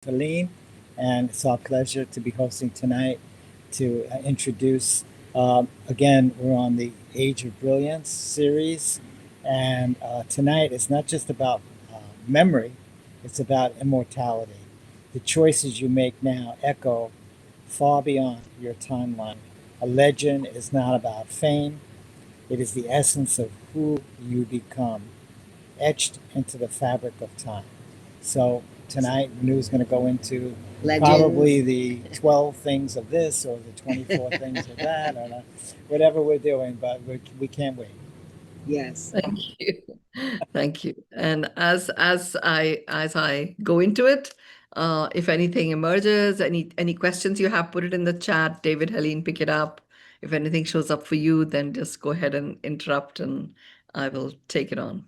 Helene, and it's our pleasure to be hosting tonight to introduce. Again, we're on the Age of Brilliance series, and tonight it's not just about memory, it's about immortality. The choices you make now echo far beyond your timeline. A legend is not about fame, it is the essence of who you become, etched into the fabric of time. So tonight, Mynoo is going to go into probably Legends. the 12 things of this or the 24 things of that, or whatever we're doing, but we can't wait. Yes. Thank you. Thank you. And as I go into it, if anything emerges, any questions you have, put it in the chat. David, Helene, pick it up. If anything shows up for you, then just go ahead and interrupt and I will take it on.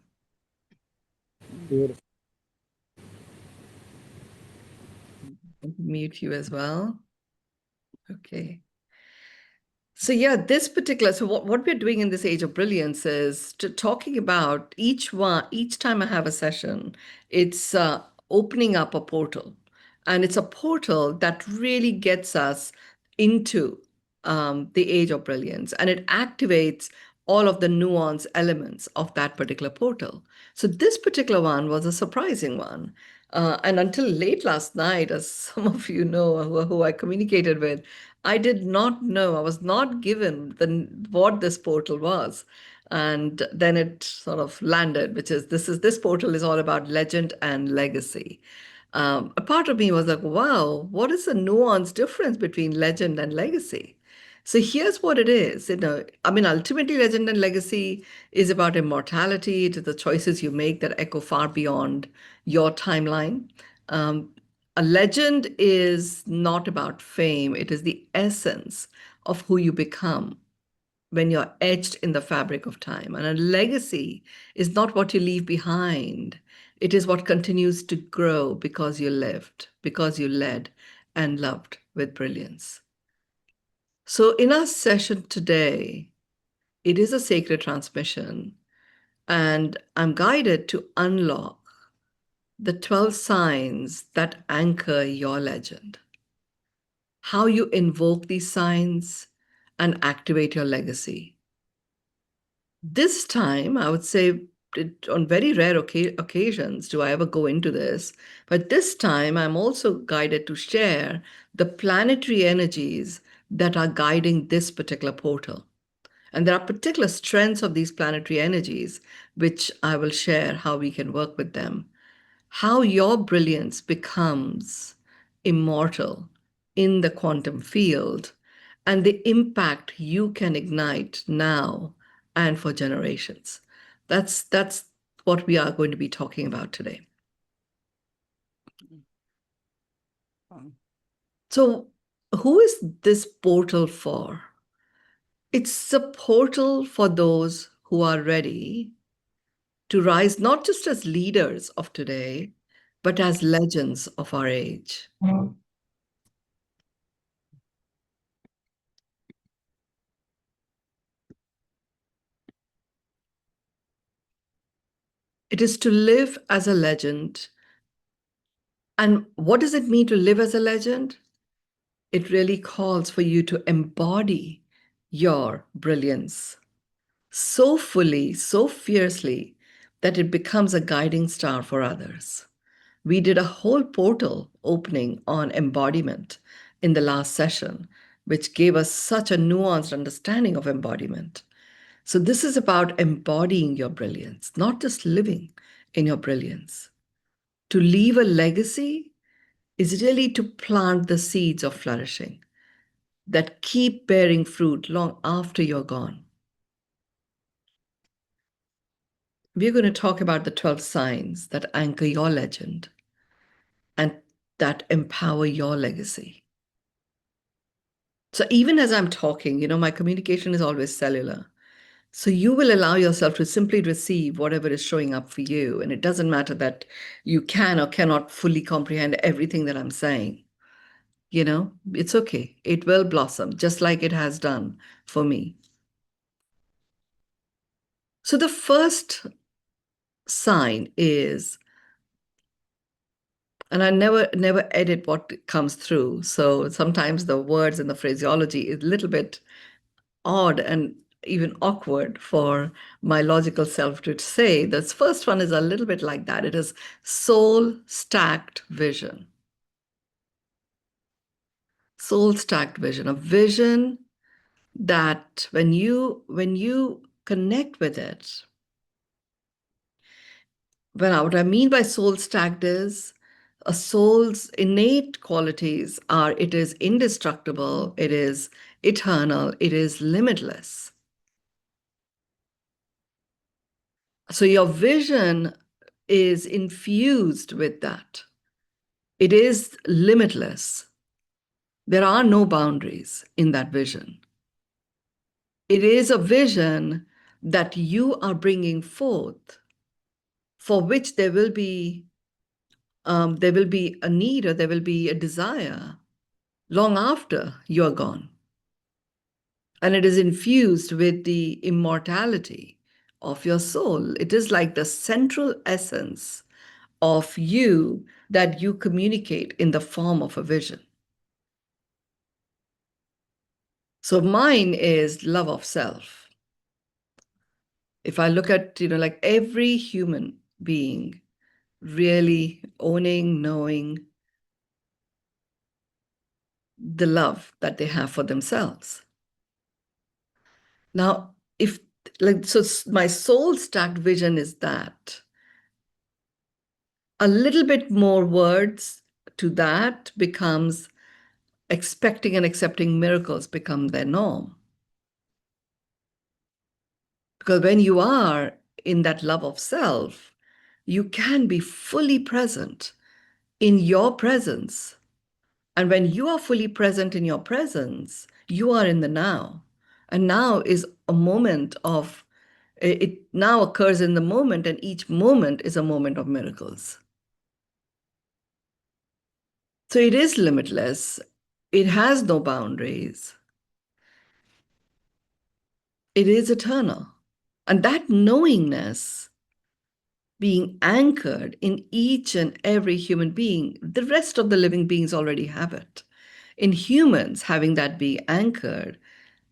Beautiful. Mute you as well. Okay. So yeah, this particular, so what we're doing in this Age of Brilliance is talking about each time I have a session, it's opening up a portal. And it's a portal that really gets us into the Age of Brilliance. And it activates all of the nuance elements of that particular portal. So this particular one was a surprising one. And until late last night, as some of you know who I communicated with, I did not know. I was not given what this portal was. And then it sort of landed, which is this portal is all about legend and legacy. A part of me was like, wow, what is the nuance difference between legend and legacy? So here's what it is. I mean, ultimately, legend and legacy is about immortality. It is the choices you make that echo far beyond your timeline. Um, a legend is not about fame, it is the essence of who you become when you're etched in the fabric of time. And a legacy is not what you leave behind, it is what continues to grow because you lived, because you led and loved with brilliance. So, in our session today, it is a sacred transmission, and I'm guided to unlock the 12 signs that anchor your legend, how you invoke these signs and activate your legacy. This time, I would say, on very rare occasions do I ever go into this, but this time I'm also guided to share the planetary energies that are guiding this particular portal. And there are particular strengths of these planetary energies, which I will share how we can work with them. How your brilliance becomes immortal in the quantum field, and the impact you can ignite now and for generations. That's what we are going to be talking about today. So, who is this portal for? It's a portal for those who are ready to rise not just as leaders of today, but as legends of our age. It is to live as a legend. And what does it mean to live as a legend? It really calls for you to embody your brilliance so fully, so fiercely, that it becomes a guiding star for others. We did a whole portal opening on embodiment in the last session, which gave us such a nuanced understanding of embodiment. So, this is about embodying your brilliance, not just living in your brilliance. To leave a legacy is really to plant the seeds of flourishing that keep bearing fruit long after you're gone. We're going to talk about the 12 signs that anchor your legend and that empower your legacy. So even as I'm talking, my communication is always cellular. So you will allow yourself to simply receive whatever is showing up for you. And it doesn't matter that you can or cannot fully comprehend everything that I'm saying. It's okay. It will blossom just like it has done for me. So the first sign is And I never edit what comes through. So sometimes the words and the phraseology is a little bit odd and even awkward for my logical self to say. This first one is a little bit like that. It is soul stacked vision. Soul stacked vision, a vision that when you connect with it, what I mean by soul stacked is a soul's innate qualities are it is indestructible, it is eternal, it is limitless. So your vision is infused with that. It is limitless. There are no boundaries in that vision. It is a vision that you are bringing forth, for which there will be a need or there will be a desire long after you're gone. And it is infused with the immortality of your soul. It is like the central essence of you that you communicate in the form of a vision. So mine is love of self. If I look at, like every human being really owning, knowing the love that they have for themselves. Now, if my soul stacked vision is that a little bit more words to that becomes expecting and accepting miracles become their norm. Because when you are in that love of self, you can be fully present in your presence. And when you are fully present in your presence, you are in the now. And now is a moment of, it now occurs in the moment, and each moment is a moment of miracles. So it is limitless. It has no boundaries. It is eternal. And that knowingness being anchored in each and every human being, the rest of the living beings already have it. In humans, having that be anchored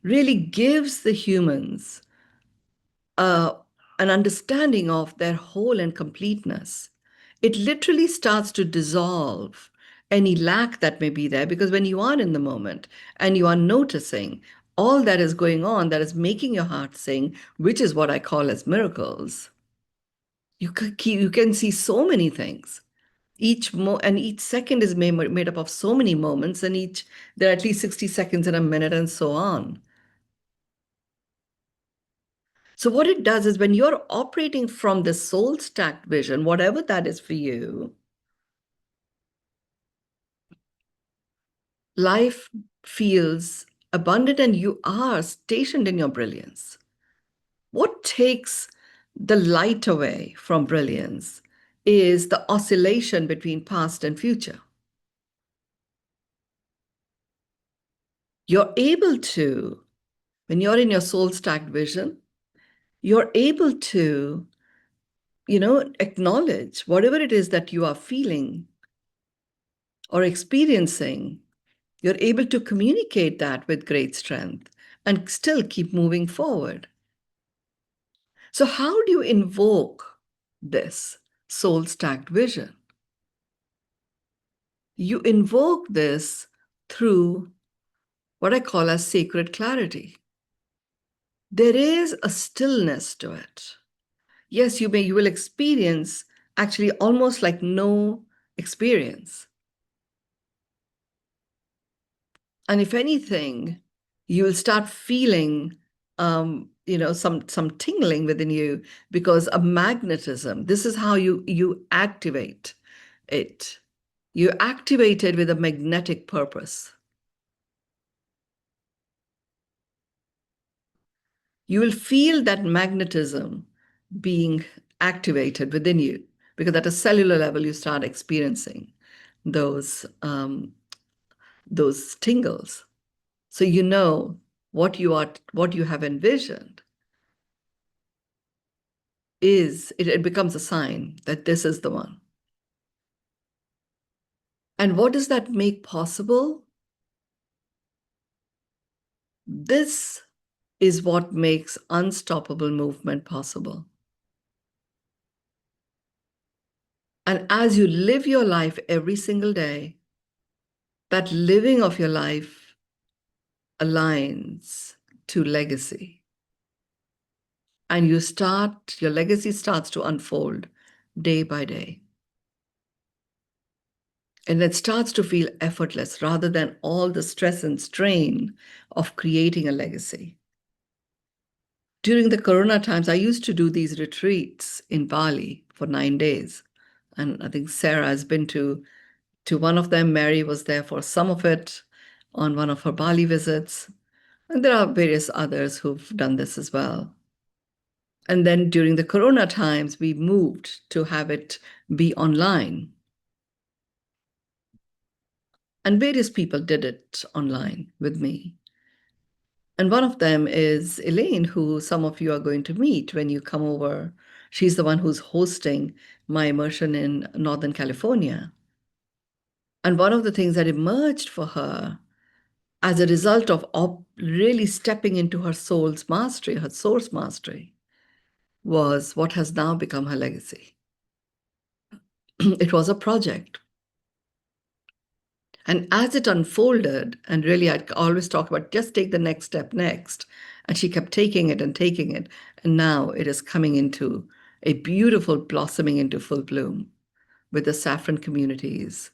really gives the humans uh, an understanding of their whole and completeness. It literally starts to dissolve any lack that may be there, because when you are in the moment and you are noticing all that is going on that is making your heart sing, which is what I call as miracles, you can see so many things. Each second is made up of so many moments, and there are at least 60 seconds in a minute, and so on. So what it does is when you're operating from the soul stacked vision, whatever that is for you, life feels abundant and you are stationed in your brilliance. What takes the light away from brilliance is the oscillation between past and future. You're able to, when you're in your soul stacked vision, you're able to, acknowledge whatever it is that you are feeling or experiencing. You're able to communicate that with great strength and still keep moving forward. So, how do you invoke this soul stacked vision? You invoke this through what I call as sacred clarity. There is a stillness to it. Yes, you will experience actually almost like no experience. And if anything, you will start feeling some tingling within you, because a magnetism, this is how you activate it. You activate it with a magnetic purpose. You will feel that magnetism being activated within you, because at a cellular level you start experiencing those tingles. So you know what you have envisioned it becomes a sign that this is the one. And what does that make possible? This is what makes unstoppable movement possible. And as you live your life every single day, that living of your life aligns to legacy. And your legacy starts to unfold day by day. And it starts to feel effortless rather than all the stress and strain of creating a legacy. During the Corona times, I used to do these retreats in Bali for 9 days. And I think Sarah has been to one of them. Mary was there for some of it on one of her Bali visits. And there are various others who've done this as well. And then during the Corona times, we moved to have it be online. And various people did it online with me. And one of them is Elaine, who some of you are going to meet when you come over. She's the one who's hosting my immersion in Northern California. And one of the things that emerged for her as a result of really stepping into her soul's mastery, her source mastery, was what has now become her legacy. It was a project. And as it unfolded, and really I'd always talk about just take the next step next. And she kept taking it and taking it. And now it is coming into a beautiful blossoming into full bloom with the saffron communities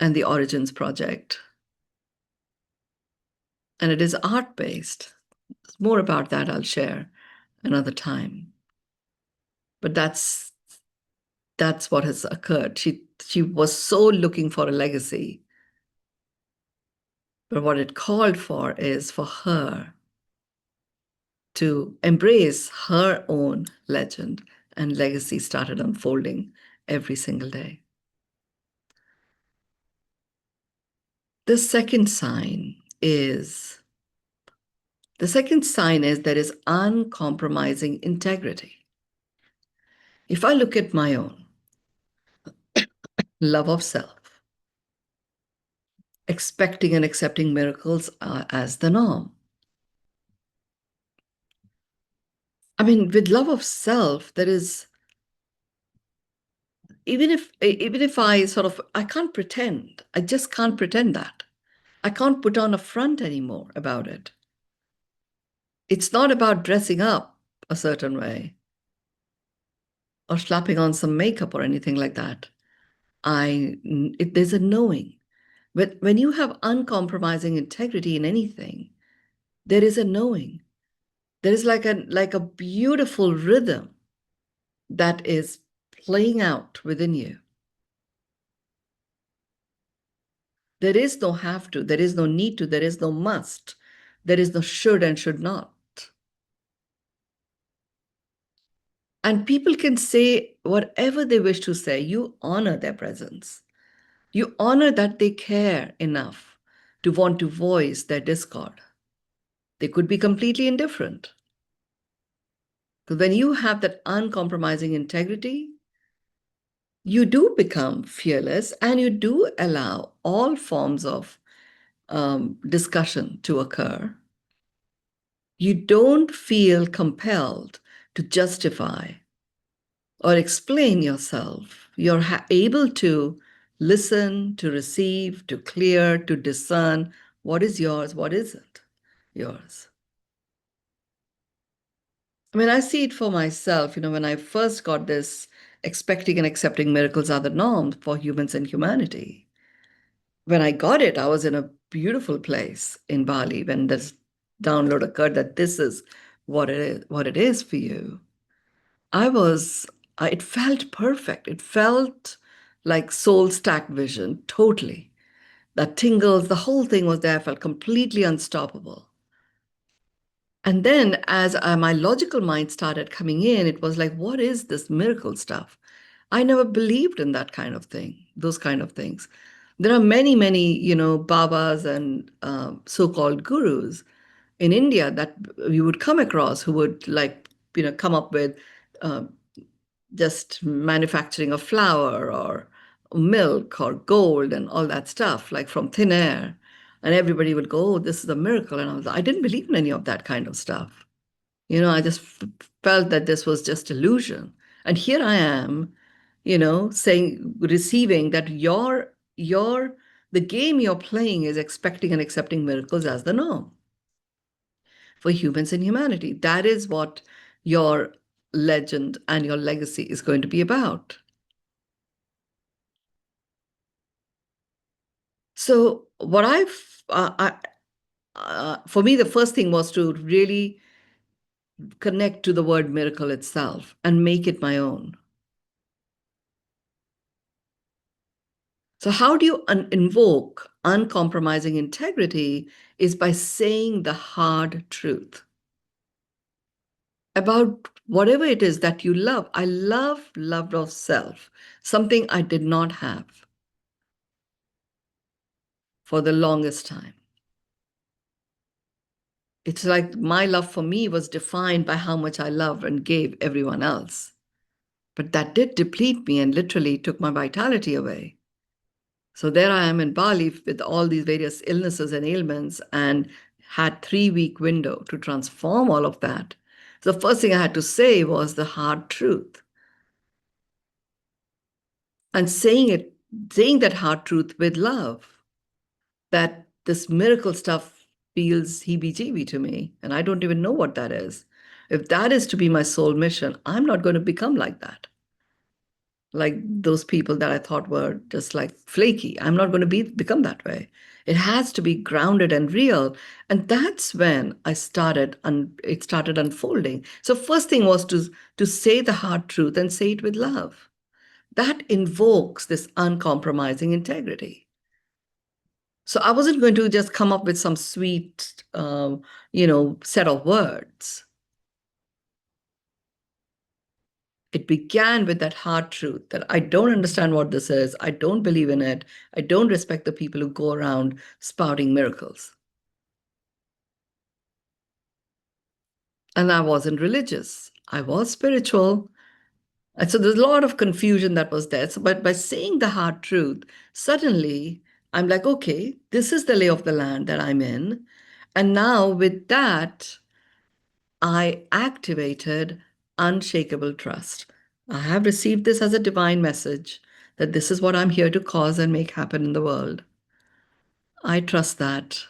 and the Origins Project. And it is art-based. More about that I'll share another time. But that's what has occurred. She was so looking for a legacy. But what it called for is for her to embrace her own legend, and legacy started unfolding every single day. The second sign is there is uncompromising integrity. If I look at my own love of self, expecting and accepting miracles as the norm. I mean, with love of self, there is, even if I can't pretend, I just can't pretend that. I can't put on a front anymore about it. It's not about dressing up a certain way or slapping on some makeup or anything like that. There's a knowing. But when you have uncompromising integrity in anything, there is a knowing. There is like a beautiful rhythm that is playing out within you. There is no have to, there is no need to, there is no must, there is no should and should not. And people can say whatever they wish to say. You honor their presence. You honor that they care enough to want to voice their discord. They could be completely indifferent. But when you have that uncompromising integrity, you do become fearless and you do allow all forms of discussion to occur. You don't feel compelled to justify or explain yourself. You're able to listen, to receive, to clear, to discern what is yours, what isn't yours. I mean, I see it for myself. When I first got this expecting and accepting miracles are the norm for humans and humanity. When I got it, I was in a beautiful place in Bali when this download occurred that this is what it is for you. It felt perfect. It felt like soul stack vision, totally. That tingles, the whole thing was there, felt completely unstoppable. And then as my logical mind started coming in, it was like, what is this miracle stuff? I never believed in that kind of thing, those kind of things. There are many, many, Babas and so-called gurus in India that you would come across who would come up with uh, just manufacturing a flower or milk or gold and all that stuff, like from thin air. And everybody would go, oh, this is a miracle. And I didn't believe in any of that kind of stuff. I just felt that this was just illusion. And here I am, saying, receiving that the game you're playing is expecting and accepting miracles as the norm for humans and humanity. That is what your legend and your legacy is going to be about. So, for me, the first thing was to really connect to the word miracle itself and make it my own. So, how do you invoke uncompromising integrity is by saying the hard truth about whatever it is that you love. I love of self, something I did not have for the longest time. It's like my love for me was defined by how much I loved and gave everyone else. But that did deplete me and literally took my vitality away. So there I am in Bali with all these various illnesses and ailments and had 3-week window to transform all of that. So the first thing I had to say was the hard truth. And saying that hard truth with love, that this miracle stuff feels heebie-jeebie to me, and I don't even know what that is. If that is to be my soul mission, I'm not going to become like that. Like those people that I thought were just like flaky. I'm not going to become that way. It has to be grounded and real. And that's when it started unfolding. So first thing was to say the hard truth and say it with love. That invokes this uncompromising integrity. So I wasn't going to just come up with some sweet, set of words. It began with that hard truth that I don't understand what this is. I don't believe in it. I don't respect the people who go around spouting miracles. And I wasn't religious. I was spiritual. And so there's a lot of confusion that was there. So, but by saying the hard truth, suddenly I'm like, okay, this is the lay of the land that I'm in. And now with that, I activated unshakable trust. I have received this as a divine message that this is what I'm here to cause and make happen in the world. I trust that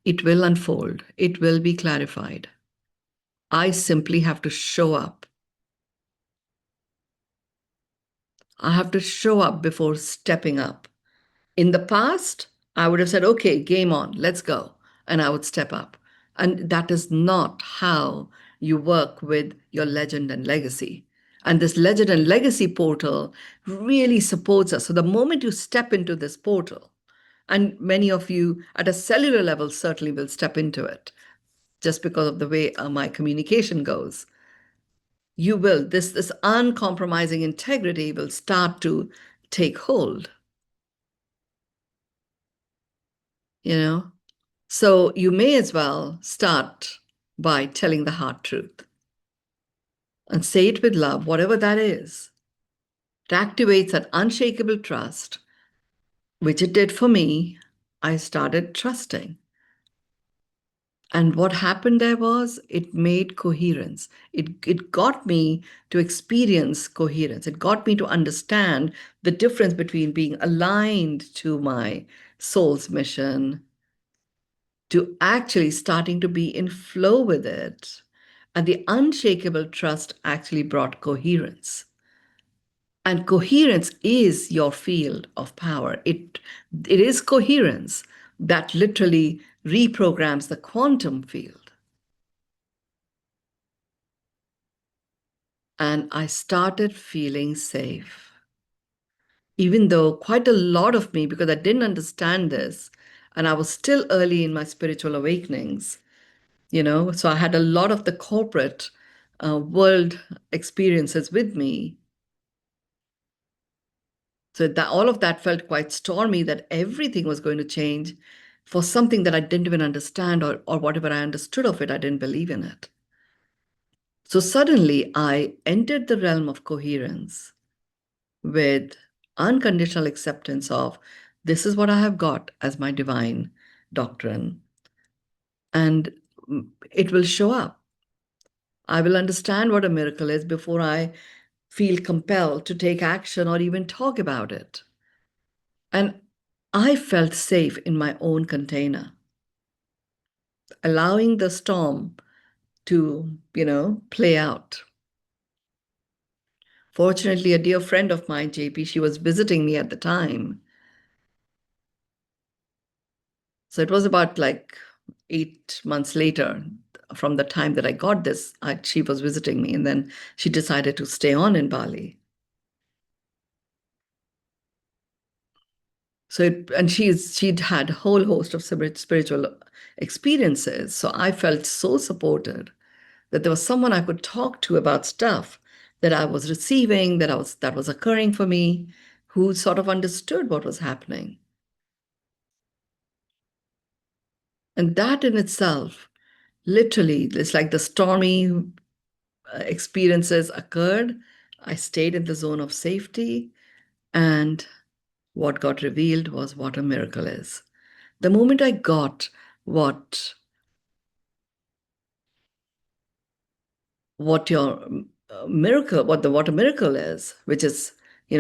it will unfold, it will be clarified. I simply have to show up. I have to show up before stepping up. In the past, I would have said, okay, game on, let's go. And I would step up. And that is not how you work with your legend and legacy. And this legend and legacy portal really supports us. So the moment you step into this portal, and many of you at a cellular level certainly will step into it, just because of the way my communication goes, you will, this uncompromising integrity will start to take hold, you know? So you may as well start by telling the hard truth and say it with love, whatever that is. It activates that unshakable trust, which it did for me. I started trusting. And what happened there was it made coherence. It got me to experience coherence. It got me to understand the difference between being aligned to my soul's mission to actually starting to be in flow with it. And the unshakable trust actually brought coherence. And coherence is your field of power. It is coherence that literally reprograms the quantum field. And I started feeling safe. Even though quite a lot of me, because I didn't understand this, and I was still early in my spiritual awakenings, so I had a lot of the corporate world experiences with me. So that all of that felt quite stormy, that everything was going to change for something that I didn't even understand, or whatever I understood of it, I didn't believe in it. So suddenly I entered the realm of coherence, with unconditional acceptance of this is what I have got as my divine doctrine, and it will show up. I will understand what a miracle is before I feel compelled to take action or even talk about it. And I felt safe in my own container, allowing the storm to, play out. Fortunately, a dear friend of mine, JP, she was visiting me at the time. So it was about like 8 months later from the time that I got this, she was visiting me, and then she decided to stay on in Bali. And she'd had a whole host of spiritual experiences. So I felt so supported that there was someone I could talk to about stuff that I was receiving, that was occurring for me, who sort of understood what was happening. And that in itself, literally, it's like the stormy experiences occurred. I stayed in the zone of safety, and what got revealed was what a miracle is. The moment I got what your miracle, what a miracle is, which is,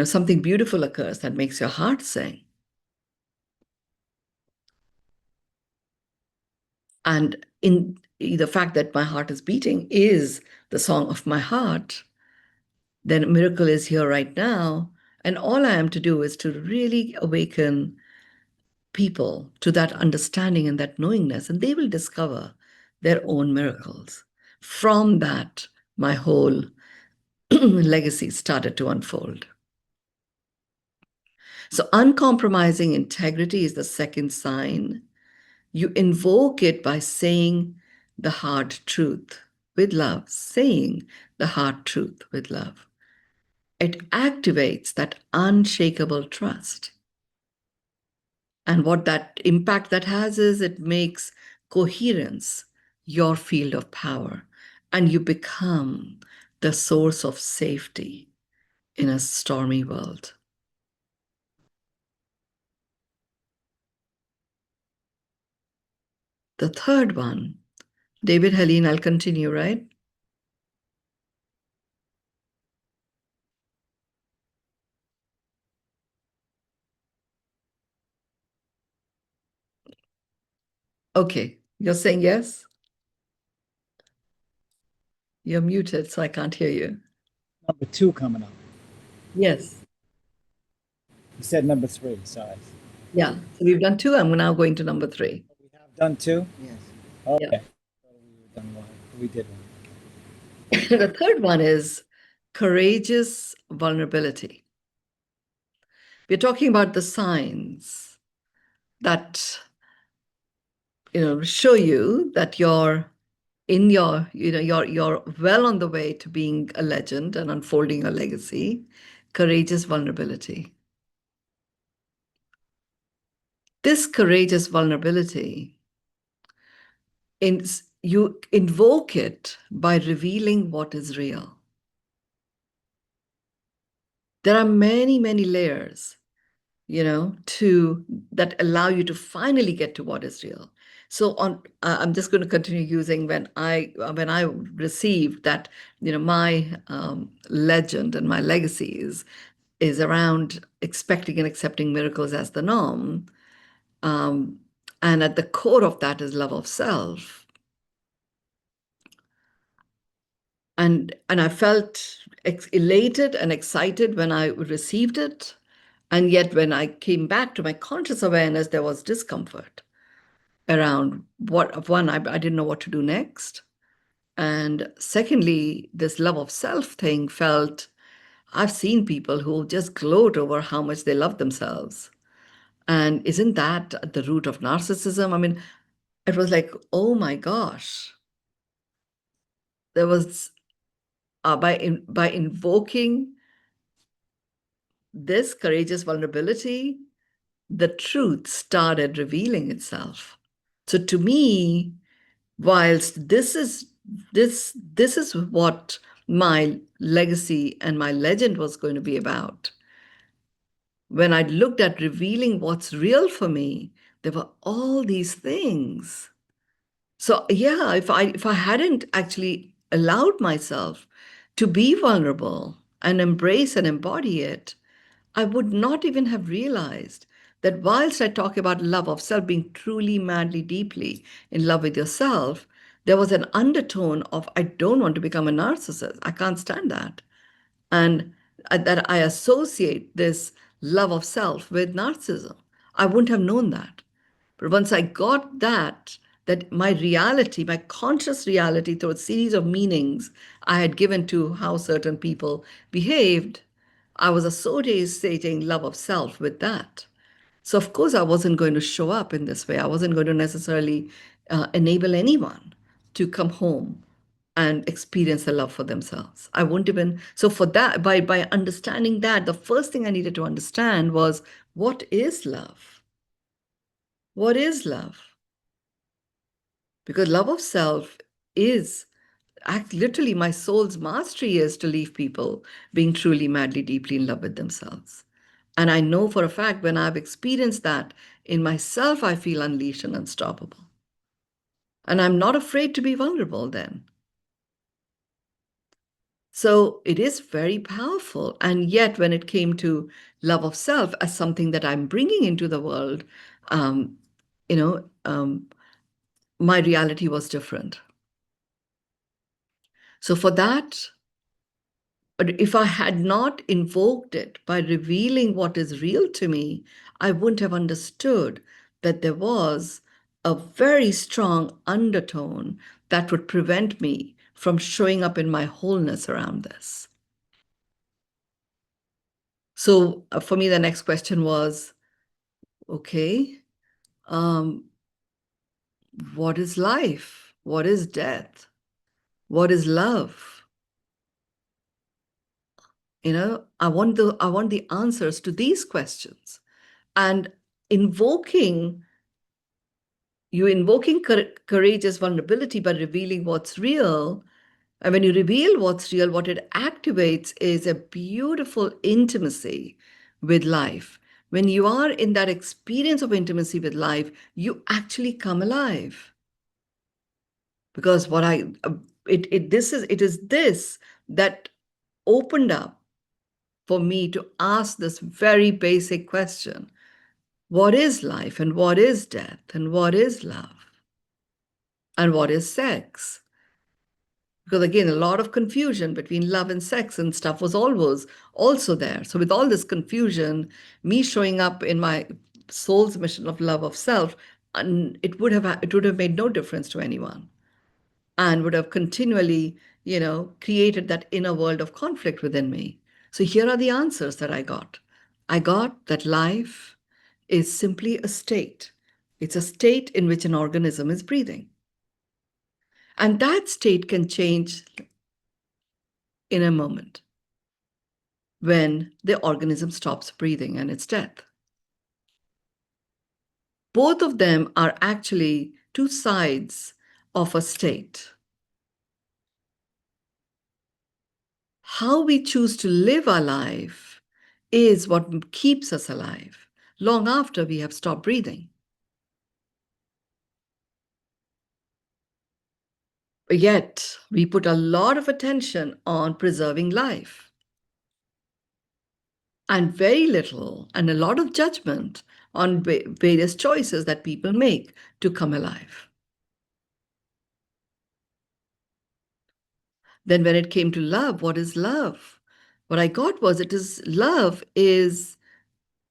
something beautiful occurs that makes your heart sing. And in the fact that my heart is beating is the song of my heart, then a miracle is here right now. And all I am to do is to really awaken people to that understanding and that knowingness, and they will discover their own miracles. From that, my whole legacy started to unfold. So, uncompromising integrity is the second sign. You invoke it by saying the hard truth with love, saying the hard truth with love. It activates that unshakable trust. And what that impact that has is it makes coherence your field of power, and you become the source of safety in a stormy world. The third one, David, Helene, I'll continue, right? Okay, you're saying yes? You're muted, so I can't hear you. Number two coming up. Yes. You said number three. Sorry. Yeah. So we've done two. I'm now going to number three. We have done two. Yes. Yeah. Okay. We done one. We did one. The third one is courageous vulnerability. We're talking about the signs that show you that you're in you're well on the way to being a legend and unfolding a legacy. Courageous vulnerability. This courageous vulnerability, you invoke it by revealing what is real. There are many, many layers, to that allow you to finally get to what is real. So I'm just going to continue using when I received that, my legend and my legacy is around expecting and accepting miracles as the norm. And at the core of that is love of self. And I felt elated and excited when I received it. And yet, when I came back to my conscious awareness, there was discomfort around I didn't know what to do next. And secondly, this love of self thing I've seen people who just gloat over how much they love themselves. And isn't that at the root of narcissism? I mean, it was like, oh my gosh, there was by invoking this courageous vulnerability, the truth started revealing itself. So to me, whilst this is what my legacy and my legend was going to be about, when I looked at revealing what's real for me, there were all these things. So yeah, if I hadn't actually allowed myself to be vulnerable and embrace and embody it, I would not even have realized that whilst I talk about love of self, being truly, madly, deeply in love with yourself, there was an undertone of, I don't want to become a narcissist. I can't stand that. And that I associate this love of self with narcissism. I wouldn't have known that. But once I got that, that my reality, my conscious reality through a series of meanings I had given to how certain people behaved, I was associating love of self with that. So, of course, I wasn't going to show up in this way. I wasn't going to necessarily enable anyone to come home and experience the love for themselves. I wouldn't even. So, for that, by understanding that, the first thing I needed to understand was, what is love? What is love? Because love of self is literally my soul's mastery is to leave people being truly, madly, deeply in love with themselves. And I know for a fact when I've experienced that in myself, I feel unleashed and unstoppable. And I'm not afraid to be vulnerable then. So it is very powerful. And yet, when it came to love of self as something that I'm bringing into the world, um, you know, my reality was different. So for that, but if I had not invoked it by revealing what is real to me, I wouldn't have understood that there was a very strong undertone that would prevent me from showing up in my wholeness around this. So for me, the next question was, okay, um, what is life? What is death? What is love? I want the answers to these questions. And invoking you invoking courageous vulnerability by revealing what's real. And when you reveal what's real, what it activates is a beautiful intimacy with life. When you are in that experience of intimacy with life, you actually come alive. Because what I it is this that opened up for me to ask this very basic question: what is life, and what is death, and what is love, and what is sex? Because again, a lot of confusion between love and sex and stuff was always also there. So with all this confusion, me showing up in my soul's mission of love of self, and it would have made no difference to anyone, and would have continually, created that inner world of conflict within me. So here are the answers that I got. I got that life is simply a state. It's a state in which an organism is breathing. And that state can change in a moment when the organism stops breathing and it's death. Both of them are actually two sides of a state. How we choose to live our life is what keeps us alive long after we have stopped breathing. Yet, we put a lot of attention on preserving life and very little and a lot of judgment on various choices that people make to come alive. Then when it came to love, what is love? What I got was it is love is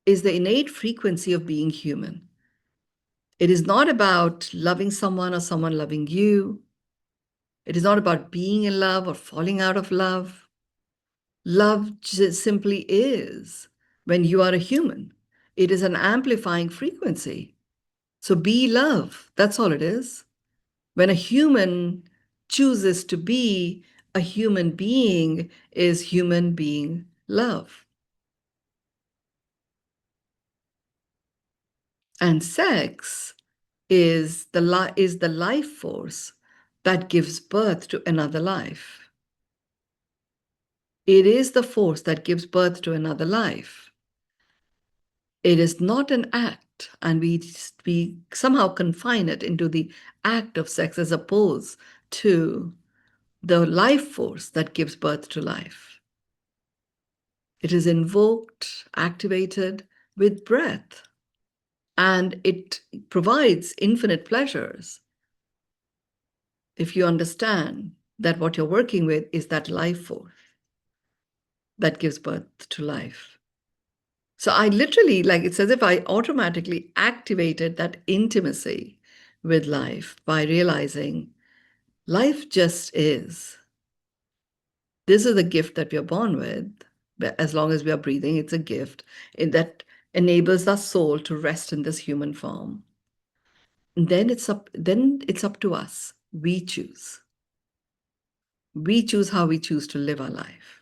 the innate frequency of being human. It is not about loving someone or someone loving you. It is not about being in love or falling out of love. Love just simply is when you are a human. It is an amplifying frequency. So be love. That's all it is. When a human chooses to be a human being, is human being love. And sex is the life force that gives birth to another life. It is the force that gives birth to another life. It is not an act, and we somehow confine it into the act of sex as opposed to the life force that gives birth to life. It is invoked, activated with breath, and it provides infinite pleasures if you understand that what you're working with is that life force that gives birth to life. So I literally, like, it's as if I automatically activated that intimacy with life by realizing life just is. This is a gift that we are born with. As long as we are breathing, it's a gift that enables our soul to rest in this human form. And then it's up to us. We choose. We choose how we choose to live our life.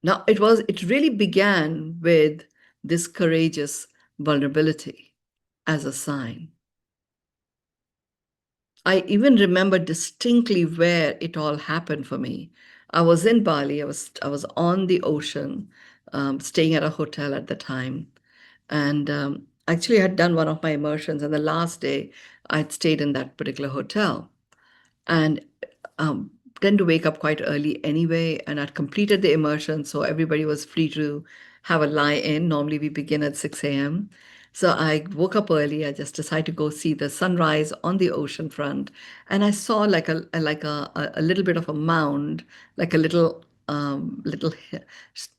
Now, it really began with this courageous vulnerability as a sign. I even remember distinctly where it all happened for me. I was in Bali. I was on the ocean, staying at a hotel at the time, and actually I had done one of my immersions. And the last day, I'd stayed in that particular hotel, and um, tend to wake up quite early anyway. And I'd completed the immersion, so everybody was free to have a lie in. Normally, we begin at 6 a.m. So I woke up early. I just decided to go see the sunrise on the ocean front, and I saw like a little bit of a mound, like a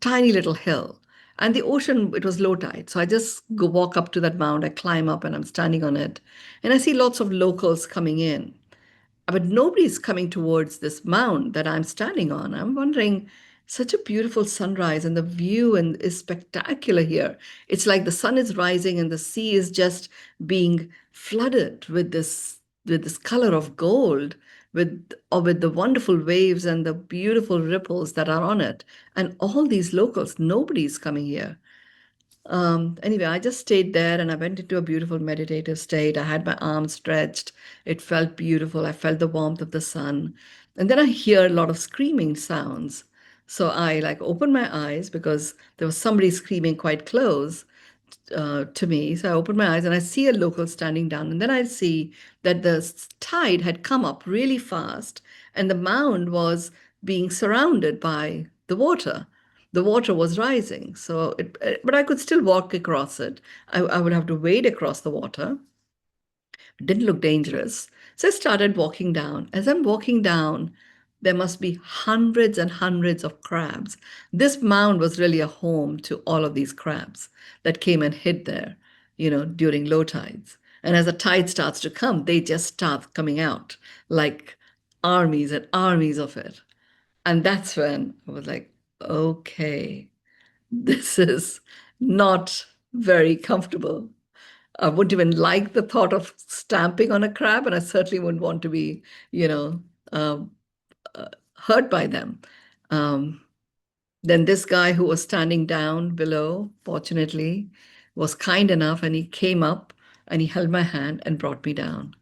tiny little hill. And the ocean, it was low tide. So I just go walk up to that mound, I climb up and I'm standing on it. And I see lots of locals coming in, but nobody's coming towards this mound that I'm standing on. I'm wondering, such a beautiful sunrise and the view and is spectacular here. It's like the sun is rising and the sea is just being flooded with this color of gold, with the wonderful waves and the beautiful ripples that are on it. And all these locals, nobody's coming here. Anyway, I just stayed there and I went into a beautiful meditative state. I had my arms stretched. It felt beautiful. I felt the warmth of the sun. And then I hear a lot of screaming sounds. So I like opened my eyes because there was somebody screaming quite close to me. So I opened my eyes and I see a local standing down. And then I see that the tide had come up really fast and the mound was being surrounded by the water. The water was rising. But I could still walk across it. I would have to wade across the water. It didn't look dangerous. So I started walking down. As I'm walking down, there must be hundreds and hundreds of crabs. This mound was really a home to all of these crabs that came and hid there, during low tides. And as the tide starts to come, they just start coming out like armies and armies of it. And that's when I was like, okay, this is not very comfortable. I wouldn't even like the thought of stamping on a crab, and I certainly wouldn't want to be, you know, um, hurt by them. Um, then this guy who was standing down below, fortunately, was kind enough and he came up and he held my hand and brought me down.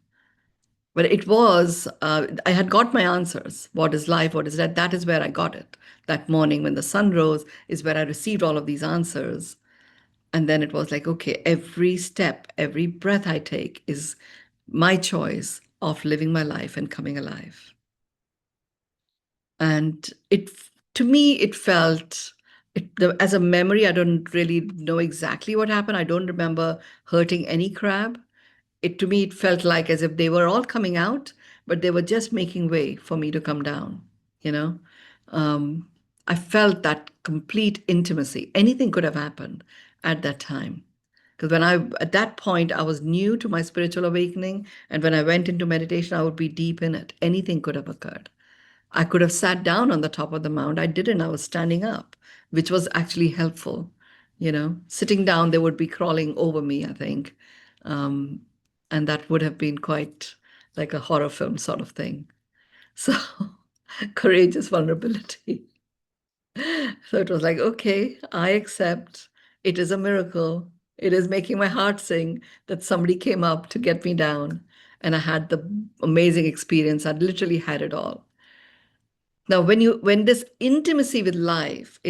But I had got my answers. What is life? What is death? That is where I got it. That morning when the sun rose is where I received all of these answers. And then it was like, okay, every step, every breath I take is my choice of living my life and coming alive. And to me, it felt, as a memory, I don't really know exactly what happened. I don't remember hurting any crab. To me, it felt like as if they were all coming out, but they were just making way for me to come down, you know? Um, I felt that complete intimacy. Anything could have happened at that time. Because at that point, I was new to my spiritual awakening. And when I went into meditation, I would be deep in it. Anything could have occurred. I could have sat down on the top of the mound. I didn't. I was standing up, which was actually helpful. Sitting down, they would be crawling over me, I think. Um, and that would have been quite like a horror film sort of thing. So, courageous vulnerability. So it was like, okay, I accept. It is a miracle. It is making my heart sing that somebody came up to get me down. And I had the amazing experience. I literally had it all. Now, when this intimacy with life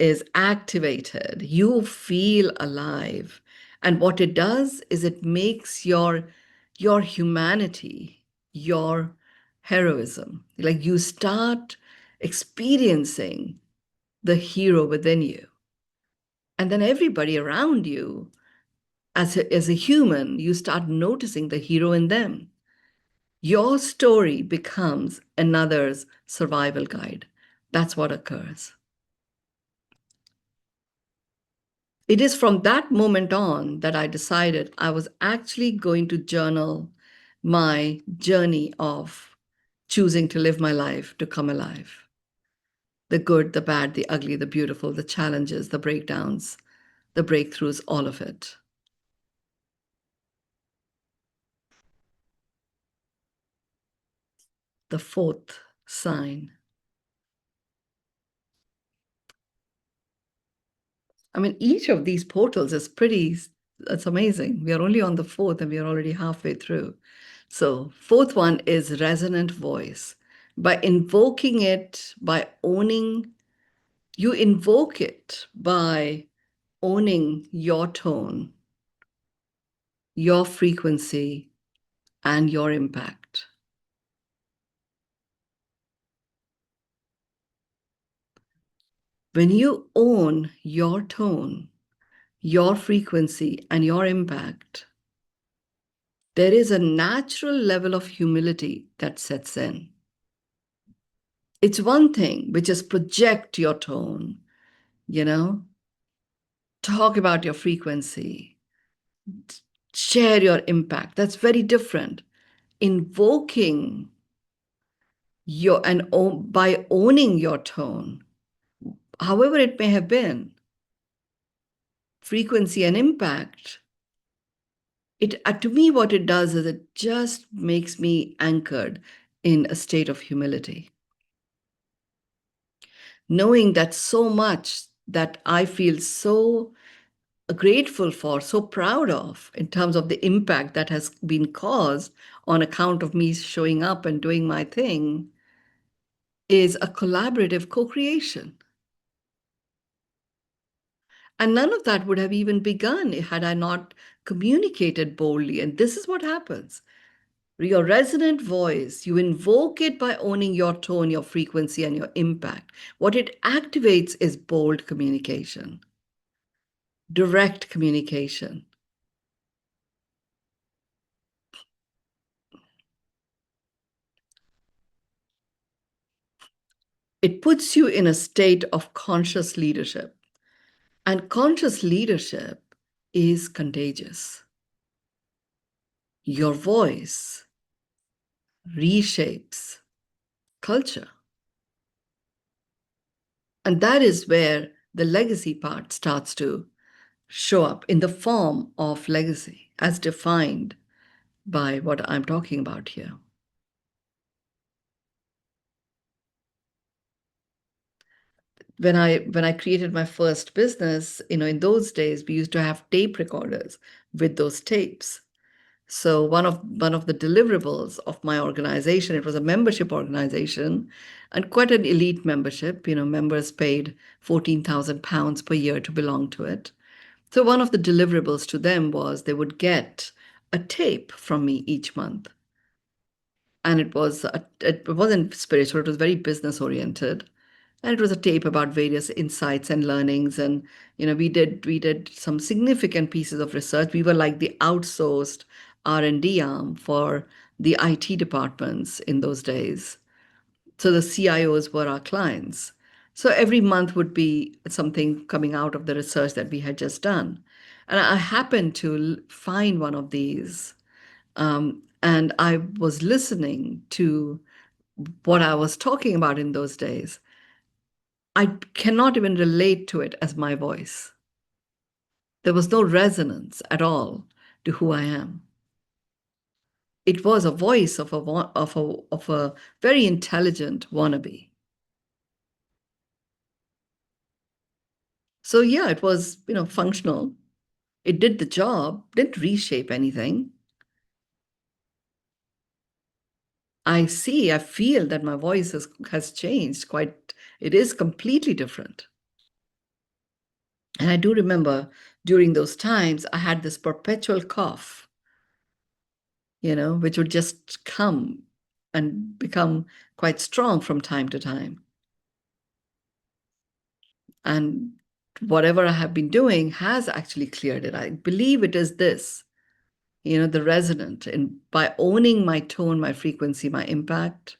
is activated. You feel alive. And what it does is it makes your humanity, your heroism, like you start experiencing the hero within you. And then everybody around you, as a human, you start noticing the hero in them. Your story becomes another's survival guide. That's what occurs. It is from that moment on that I decided I was actually going to journal my journey of choosing to live my life to come alive. The good, the bad, the ugly, the beautiful, the challenges, the breakdowns, the breakthroughs, all of it. The fourth sign. I mean, each of these portals is it's amazing. We are only on the fourth and we are already halfway through. So, fourth one is resonant voice. By invoking it, by owning, you invoke it by owning your tone, your frequency, and your impact. When you own your tone, your frequency, and your impact, there is a natural level of humility that sets in. It's one thing which is project your tone, you know, talk about your frequency, share your impact. That's very different. Invoking by owning your tone, however it may have been, frequency and impact, to me, what it does is it just makes me anchored in a state of humility. Knowing that so much that I feel so grateful for, so proud of, in terms of the impact that has been caused on account of me showing up and doing my thing, is a collaborative co-creation. And none of that would have even begun had I not communicated boldly. And this is what happens. Your resonant voice, you invoke it by owning your tone, your frequency, and your impact. What it activates is bold communication, direct communication. It puts you in a state of conscious leadership. And conscious leadership is contagious. Your voice reshapes culture. And that is where the legacy part starts to show up in the form of legacy as defined by what I'm talking about here. When I created my first business, in those days we used to have tape recorders with those tapes. So one of the deliverables of my organization, it was a membership organization and quite an elite membership. Members paid £14,000 per year to belong to it. So one of the deliverables to them was they would get a tape from me each month. And it wasn't spiritual, it was very business oriented. And it was a tape about various insights and learnings. And we did some significant pieces of research. We were like the outsourced R&D arm for the IT departments in those days. So the CIOs were our clients. So every month would be something coming out of the research that we had just done. And I happened to find one of these. And I was listening to what I was talking about in those days. I cannot even relate to it as my voice. There was no resonance at all to who I am. It was a voice of a very intelligent wannabe. So yeah, it was, functional. It did the job, didn't reshape anything. I feel that my voice has changed quite, it is completely different. And I do remember during those times, I had this perpetual cough, which would just come and become quite strong from time to time. And whatever I have been doing has actually cleared it. I believe it is this, the resonant. And by owning my tone, my frequency, my impact,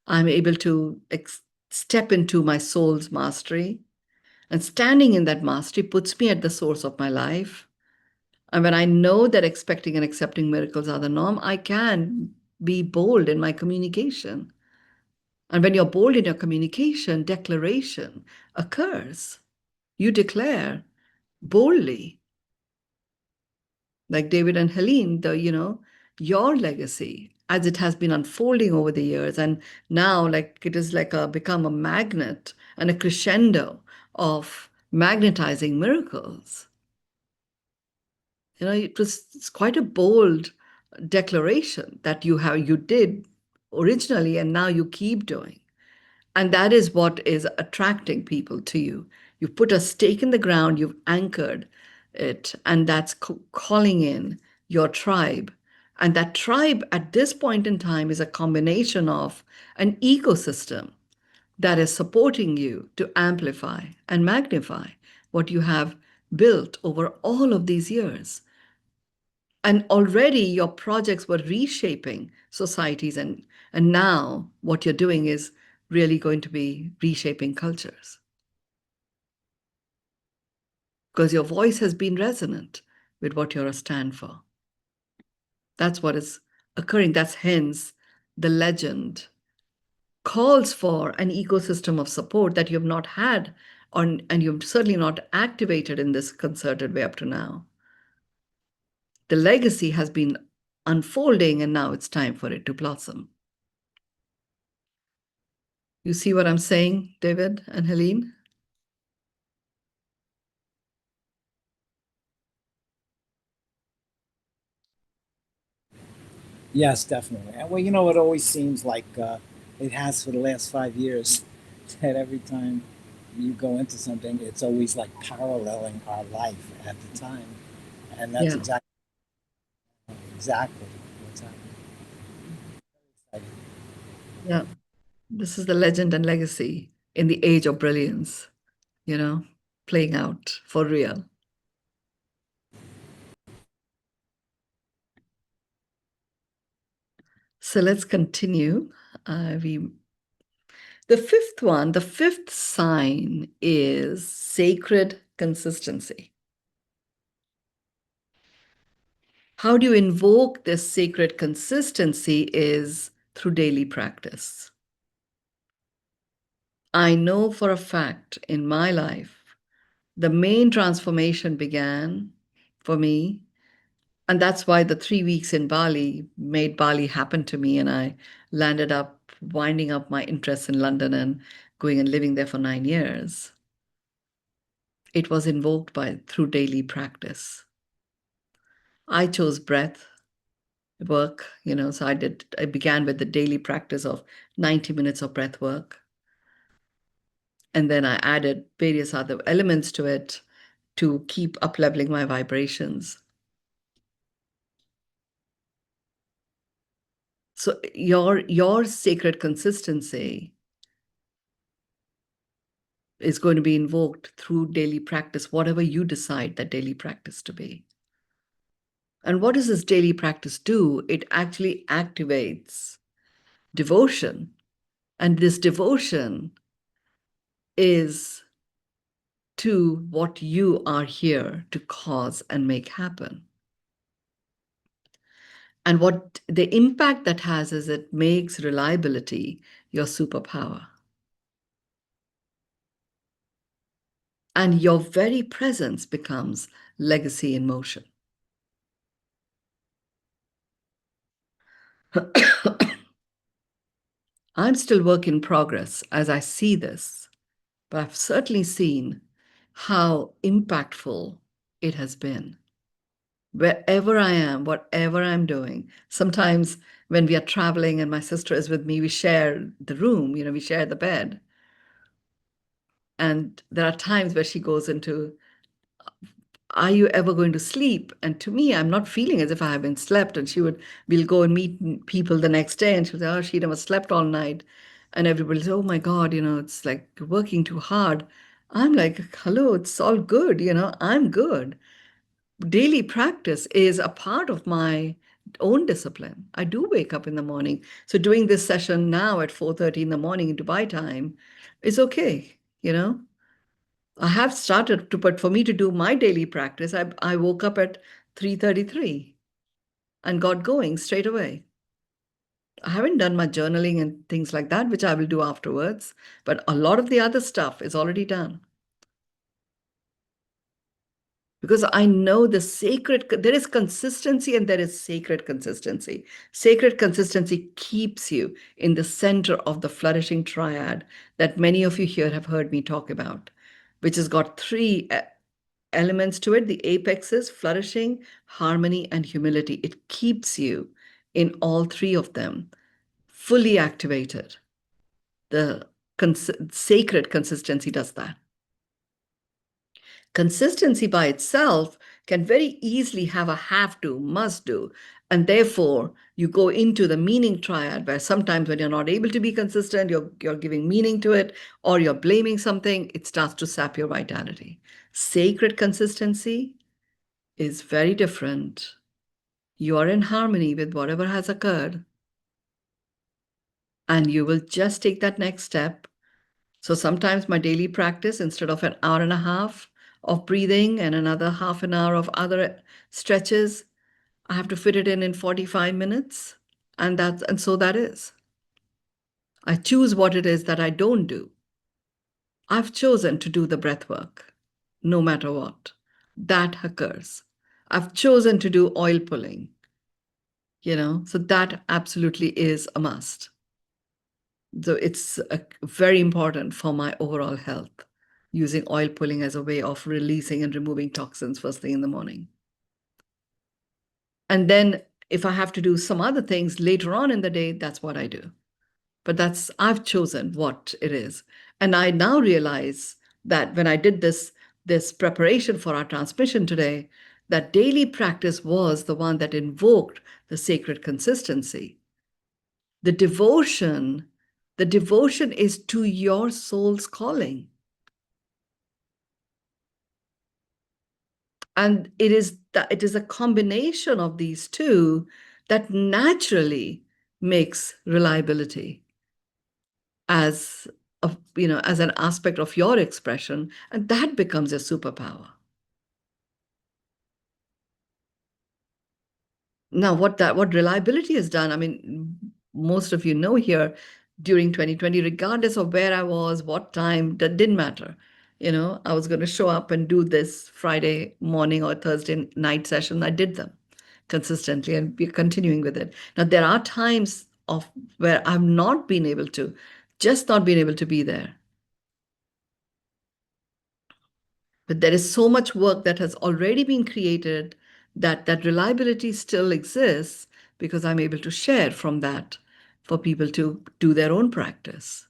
I'm able to step into my soul's mastery. And standing in that mastery puts me at the source of my life. And when I know that expecting and accepting miracles are the norm, I can be bold in my communication. And when you're bold in your communication, declaration occurs. You declare boldly, like David and Helene, your legacy as it has been unfolding over the years. And now, like it is like become a magnet and a crescendo of magnetizing miracles. It's quite a bold declaration that you did originally, and now you keep doing. And that is what is attracting people to you. You put a stake in the ground, you've anchored it, and that's calling in your tribe. And that tribe at this point in time is a combination of an ecosystem that is supporting you to amplify and magnify what you have built over all of these years. And already your projects were reshaping societies, and now what you're doing is really going to be reshaping cultures because your voice has been resonant with what you're a stand for. That's what is occurring. That's hence the legend calls for an ecosystem of support that you've not had, and you've certainly not activated in this concerted way up to now. The legacy has been unfolding, and now it's time for it to blossom. You see what I'm saying, David and Helene? Yes, definitely. And well, it always seems like it has for the last 5 years that every time you go into something, it's always like paralleling our life at the time, and that's Yeah. exactly what's happening. Yeah. This is the legend and legacy in the age of brilliance, you know, playing out for real. So let's continue. We the fifth sign is sacred consistency. How do you invoke this sacred consistency is through daily practice. I know for a fact in my life, the main transformation began for me. And that's why the 3 weeks in Bali made Bali happen to me. And I landed up winding up my interest in London and going and living there for 9 years. It was invoked through daily practice. I chose breath work, so I began with the daily practice of 90 minutes of breath work. And then I added various other elements to it to keep up leveling my vibrations. So your sacred consistency is going to be invoked through daily practice, whatever you decide that daily practice to be. And what does this daily practice do? It actually activates devotion. And this devotion is to what you are here to cause and make happen. And what the impact that has is it makes reliability your superpower. And your very presence becomes legacy in motion. I'm still work in progress as I see this, but I've certainly seen how impactful it has been. Wherever I am, whatever I'm doing, sometimes when we are traveling and my sister is with me, we share the room, we share the bed. And there are times where she goes into, are you ever going to sleep? And to me, I'm not feeling as if I haven't slept. And we'll go and meet people the next day, and she'll say, oh, she never slept all night. And everybody says, oh my God, it's like you're working too hard. I'm like, hello, it's all good. I'm good. Daily practice is a part of my own discipline. I do wake up in the morning. So doing this session now at 4:30 in the morning in Dubai time is okay. I have started to, but for me to do my daily practice, I woke up at 3:33 and got going straight away. I haven't done my journaling and things like that, which I will do afterwards, but a lot of the other stuff is already done. Because I know there is consistency and there is sacred consistency. Sacred consistency keeps you in the center of the flourishing triad that many of you here have heard me talk about, which has got three elements to it. The apex is flourishing, harmony, and humility. It keeps you in all three of them fully activated. The sacred consistency does that. Consistency by itself can very easily have a have to, must do. And therefore, you go into the meaning triad where sometimes when you're not able to be consistent, you're giving meaning to it, or you're blaming something, it starts to sap your vitality. Sacred consistency is very different. You are in harmony with whatever has occurred, and you will just take that next step. So sometimes my daily practice, instead of an hour and a half of breathing and another half an hour of other stretches, I have to fit it in 45 minutes. And so that is. I choose what it is that I don't do. I've chosen to do the breath work, no matter what. That occurs. I've chosen to do oil pulling. So that absolutely is a must. So it's very important for my overall health, using oil pulling as a way of releasing and removing toxins first thing in the morning. And then if I have to do some other things later on in the day, that's what I do. But I've chosen what it is. And I now realize that when I did this preparation for our transmission today, that daily practice was the one that invoked the sacred consistency. The devotion, the devotion is to your soul's calling. And it is a combination of these two that naturally makes reliability as as an aspect of your expression, and that becomes a superpower. Now, what reliability has done, I mean, most of you know here during 2020, regardless of where I was, what time, that didn't matter. I was going to show up and do this Friday morning or Thursday night session. I did them consistently, and we're continuing with it. Now, there are times of where I've not been able to, just not been able to be there. But there is so much work that has already been created that reliability still exists because I'm able to share from that for people to do their own practice.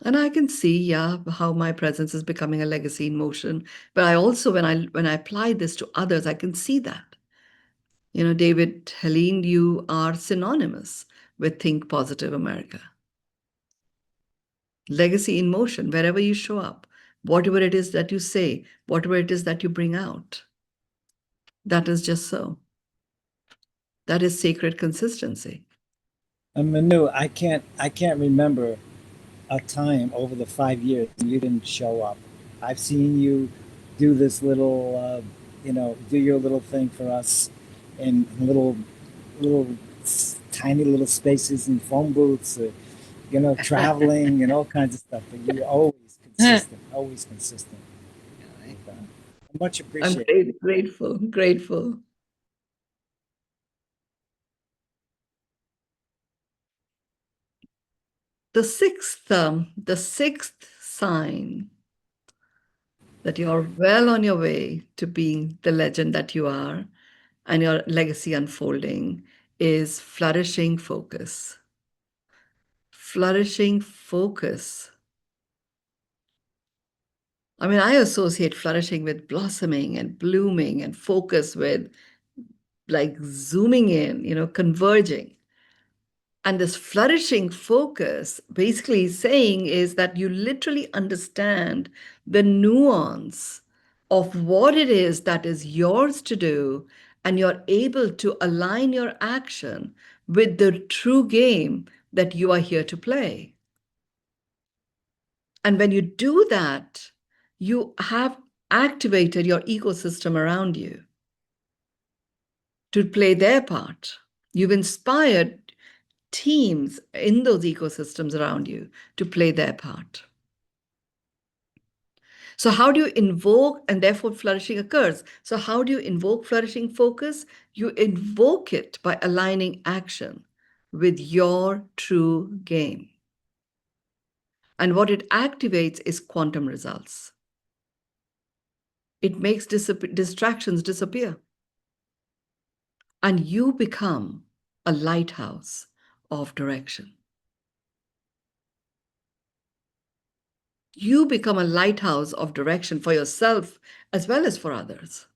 And I can see, yeah, how my presence is becoming a legacy in motion. But I also, when I apply this to others, I can see that. David, Helene, you are synonymous with Think Positive America. Legacy in motion, wherever you show up, whatever it is that you say, whatever it is that you bring out. That is just so. That is sacred consistency. And Mynoo, I can't remember a time over the 5 years you didn't show up. I've seen you do this little, do your little thing for us in little tiny little spaces and phone booths, traveling and all kinds of stuff. But you're always consistent, always consistent with that. Much I'm appreciated. grateful, grateful. The sixth sign that you're well on your way to being the legend that you are and your legacy unfolding is flourishing focus. flourishing focus. I mean, I associate flourishing with blossoming and blooming, and focus with like zooming in, converging. And this flourishing focus basically saying is that you literally understand the nuance of what it is that is yours to do, and you're able to align your action with the true game that you are here to play. And when you do that, you have activated your ecosystem around you to play their part. You've inspired teams in those ecosystems around you to play their part. So, how do you invoke, and therefore flourishing occurs? So, how do you invoke flourishing focus? You invoke it by aligning action with your true game. And what it activates is quantum results. It makes distractions disappear. And you become a lighthouse of direction. You become a lighthouse of direction for yourself as well as for others.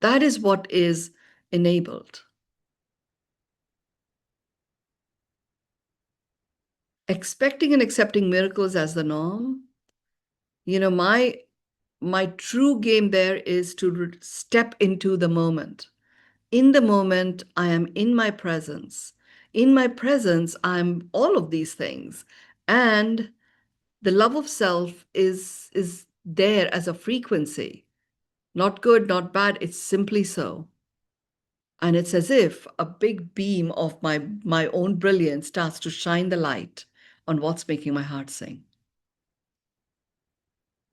That is what is enabled. Expecting and accepting miracles as the norm, my true game there is to step into the moment. In the moment, I am in my presence. In my presence, I'm all of these things. And the love of self is there as a frequency. Not good, not bad, it's simply so. And it's as if a big beam of my own brilliance starts to shine the light on what's making my heart sing.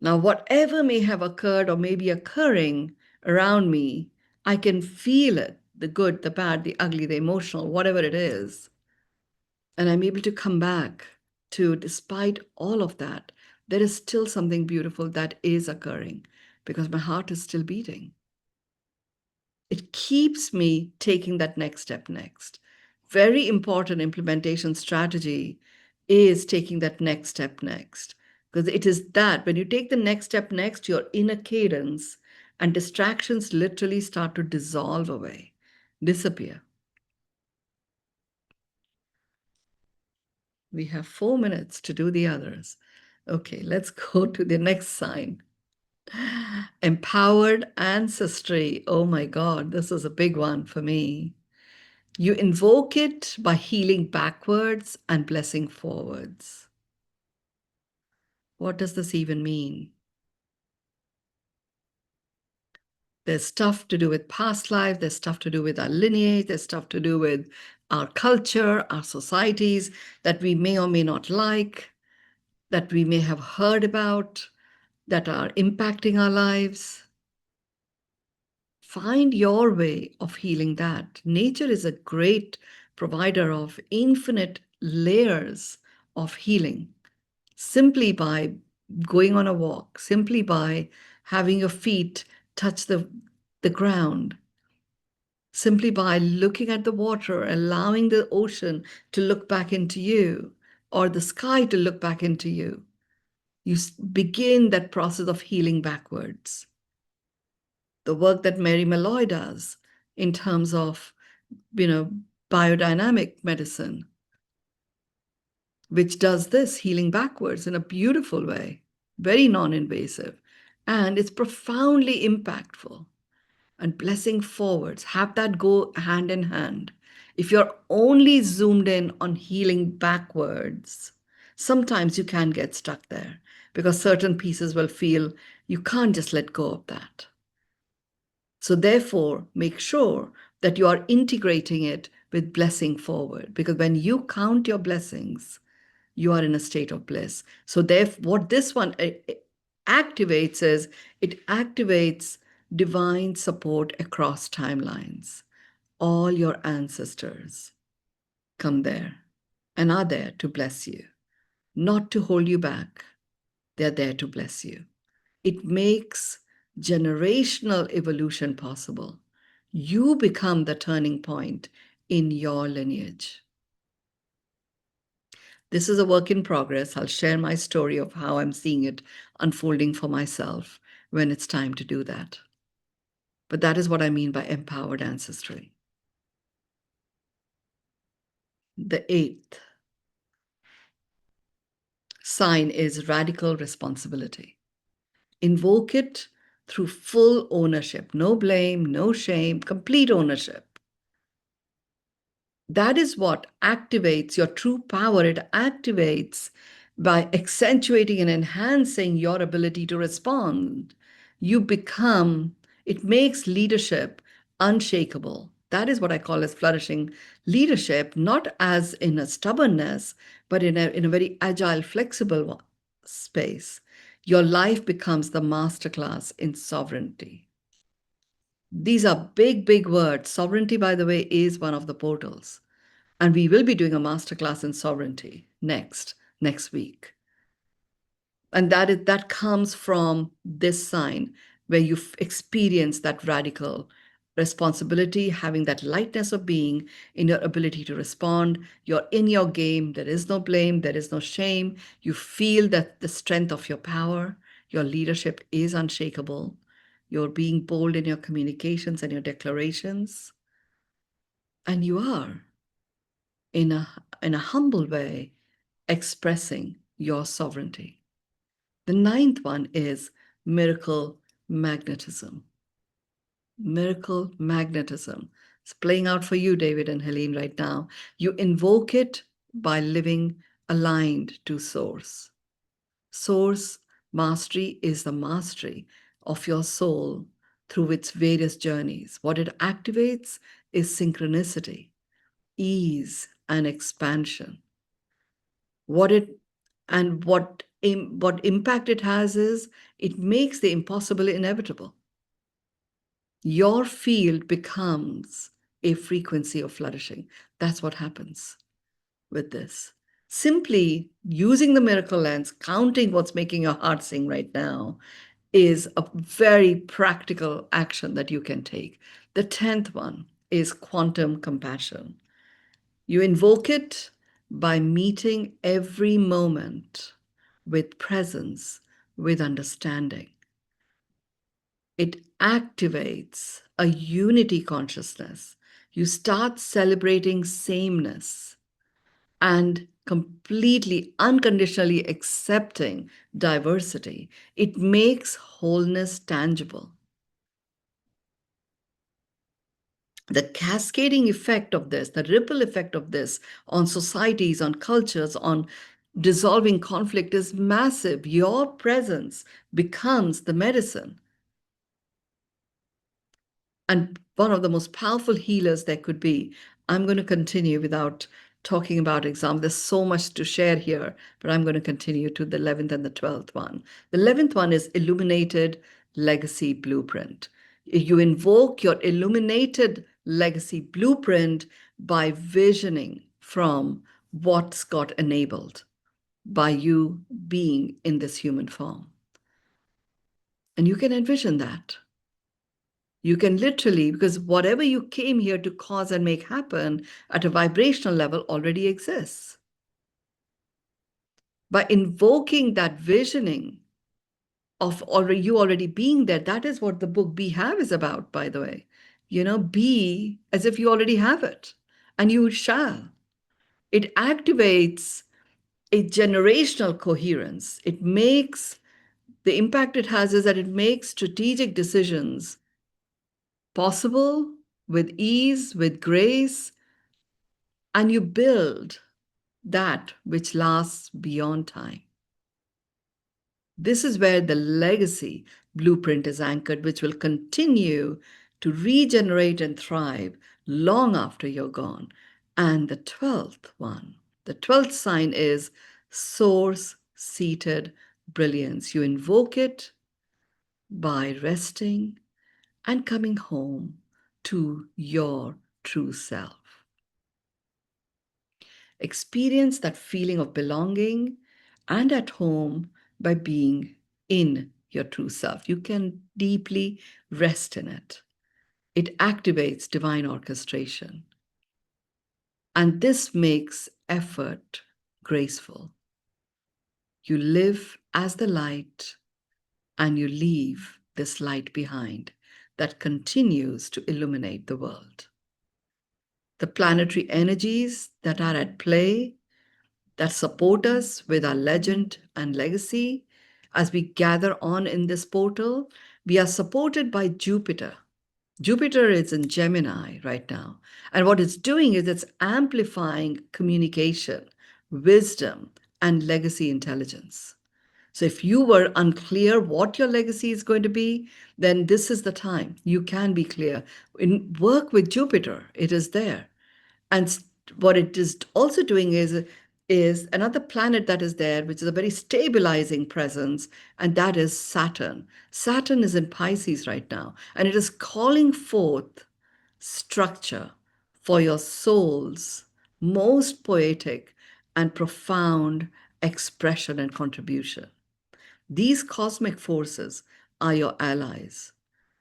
Now, whatever may have occurred or may be occurring around me, I can feel it, the good, the bad, the ugly, the emotional, whatever it is. And I'm able to come back to, despite all of that, there is still something beautiful that is occurring because my heart is still beating. It keeps me taking that next step next. Very important implementation strategy is taking that next step next. Because it is that when you take the next step next, you're in a cadence and distractions literally start to dissolve away, disappear. We have 4 minutes to do the others. Okay, let's go to the next sign. Empowered ancestry. Oh my God, this is a big one for me. You invoke it by healing backwards and blessing forwards. What does this even mean? There's stuff to do with past life, there's stuff to do with our lineage, there's stuff to do with our culture, our societies that we may or may not like, that we may have heard about, that are impacting our lives. Find your way of healing that. Nature is a great provider of infinite layers of healing simply by going on a walk, simply by having your feet touch the ground, simply by looking at the water, allowing the ocean to look back into you or the sky to look back into you. You begin that process of healing backwards. The work that Mary Malloy does in terms of, biodynamic medicine, which does this healing backwards in a beautiful way, very non-invasive, and it's profoundly impactful. And blessing forwards, have that go hand in hand. If you're only zoomed in on healing backwards, sometimes you can get stuck there because certain pieces will feel you can't just let go of that. So therefore, make sure that you are integrating it with blessing forward, because when you count your blessings, you are in a state of bliss. So therefore, what this one activates is it activates divine support across timelines. All your ancestors come there and are there to bless you, not to hold you back. They're there to bless you. It makes generational evolution possible. You become the turning point in your lineage. This is a work in progress. I'll share my story of how I'm seeing it unfolding for myself when it's time to do that. But that is what I mean by empowered ancestry. The eighth sign is radical responsibility. Invoke it through full ownership, no blame, no shame, complete ownership. That is what activates your true power. It activates by accentuating and enhancing your ability to respond. You become, it makes leadership unshakable. That is what I call as flourishing leadership, not as in a stubbornness, but in a very agile, flexible space. Your life becomes the masterclass in sovereignty. These are big, big words. Sovereignty, by the way, is one of the portals. And we will be doing a masterclass in sovereignty next week. And that comes from this sign where you've experienced that radical responsibility, having that lightness of being in your ability to respond. You're in your game. There is no blame. There is no shame. You feel that the strength of your power, your leadership is unshakable. You're being bold in your communications and your declarations. And you are in a humble way expressing your sovereignty. The ninth one is miracle magnetism. Miracle magnetism. It's playing out for you, David and Helene, right now. You invoke it by living aligned to Source. Source mastery is the mastery of your soul through its various journeys. What it activates is synchronicity, ease, and expansion. What impact it has is it makes the impossible inevitable. Your field becomes a frequency of flourishing. That's what happens with this. Simply using the miracle lens, counting what's making your heart sing right now, is a very practical action that you can take. The 10th one is quantum compassion. You invoke it by meeting every moment with presence, with understanding. It activates a unity consciousness. You start celebrating sameness and completely unconditionally accepting diversity. It makes wholeness tangible. The cascading effect of this, the ripple effect of this on societies, on cultures, on dissolving conflict is massive. Your presence becomes the medicine. And one of the most powerful healers there could be. I'm going to continue without talking about example. There's so much to share here, but I'm going to continue to the 11th and the 12th one. The 11th one is illuminated legacy blueprint. You invoke your illuminated legacy blueprint by visioning from what's got enabled by you being in this human form. And you can envision that. You can literally, because whatever you came here to cause and make happen at a vibrational level already exists. By invoking that visioning of you already being there, that is what the book Be Have is about, by the way. Be as if you already have it, and you shall. It activates a generational coherence. The impact it has is that it makes strategic decisions possible with ease, with grace, and you build that which lasts beyond time. This is where the legacy blueprint is anchored, which will continue to regenerate and thrive long after you're gone. And the 12th one, the 12th sign is source-seated brilliance. You invoke it by resting and coming home to your true self. Experience that feeling of belonging and at home by being in your true self. You can deeply rest in it. It activates divine orchestration. And this makes effort graceful. You live as the light and you leave this light behind that continues to illuminate the world. The planetary energies that are at play that support us with our legend and legacy as we gather on in this portal, we are supported by Jupiter. Jupiter is in Gemini right now. And what it's doing is it's amplifying communication, wisdom, and legacy intelligence. So if you were unclear what your legacy is going to be, then this is the time. You can be clear. Work with Jupiter, it is there. And what it is also doing is another planet that is there, which is a very stabilizing presence, and that is Saturn. Saturn is in Pisces right now, and it is calling forth structure for your soul's most poetic and profound expression and contribution. These cosmic forces are your allies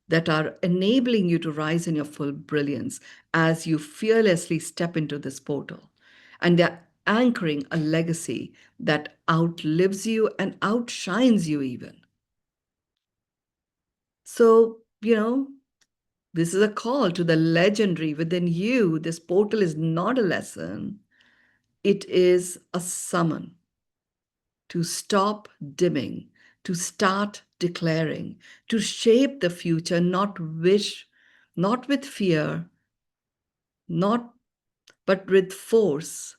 that are enabling you to rise in your full brilliance as you fearlessly step into this portal. And they're anchoring a legacy that outlives you and outshines you, even. So, this is a call to the legendary within you. This portal is not a lesson, it is a summon to stop dimming, to start declaring, to shape the future, not with fear, not but with force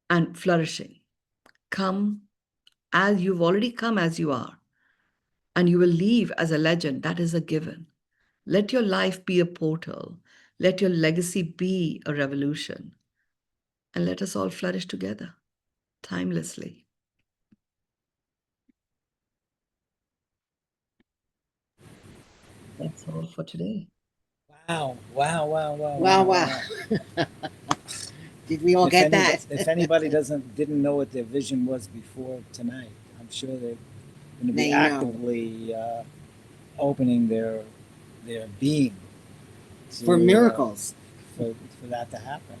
and flourishing. Come as you've already come as you are, and you will leave as a legend. That is a given. Let your life be a portal. Let your legacy be a revolution. And let us all flourish together, timelessly. That's all for today. Wow, wow, wow, wow, Wow, wow. Did we all get that? If anybody didn't know what their vision was before tonight, I'm sure they're going to be They know. actively opening their being For miracles. for that to happen.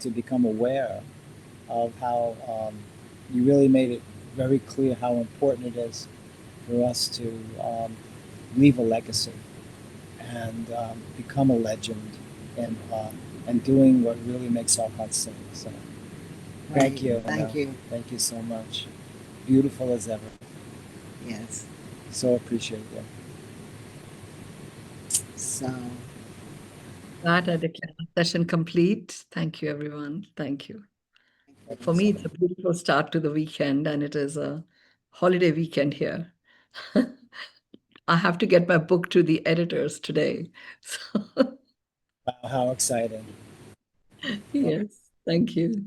To become aware of how you really made it very clear how important it is for us to leave a legacy and become a legend and doing what really makes our hearts sing. So thank Right. you. Thank you. Thank you so much. Beautiful as ever. Yes. So appreciate you. So That I declare the session complete. Thank you, everyone. Thank you. Thank For you me, so it's a much. beautiful start to the weekend, and it is a holiday weekend here. I have to get my book to the editors today. So, Wow, how exciting. yes, thank you.